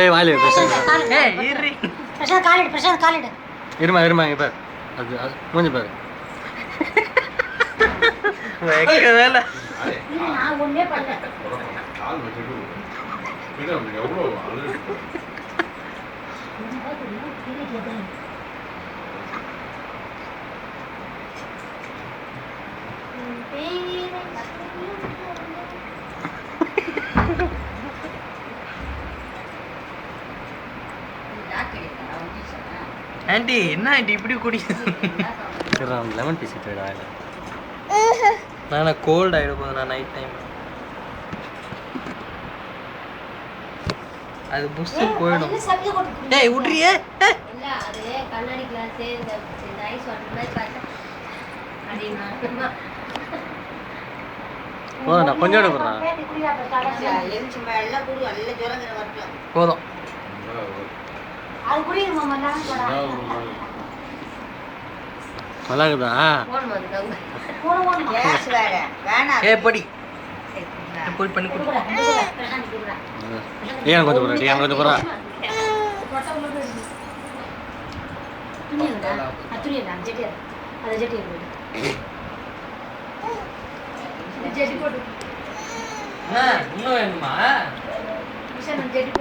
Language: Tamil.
வாயில இருமா இருமா இங்க பாரு அது மூஞ்சி பாரு வேலை ஆண்டி என்ன ஆண்டி இப்படி குடிக்கிறேன் லெமன் பீஸ் நான் கோல்ட் ஆகிட போகுது நான் நைட் டைம் அது புஷ்ஷு போயிடும் டேய் விட்றியே போதும் நான் கொஞ்சம் எடுக்கிறேன் போதும் நல்லா இருக்குதா படி பண்ணி கொடு ஏன் கொஞ்சம் போறா ஏன் கொஞ்சம் போறா இன்னும் வேணுமா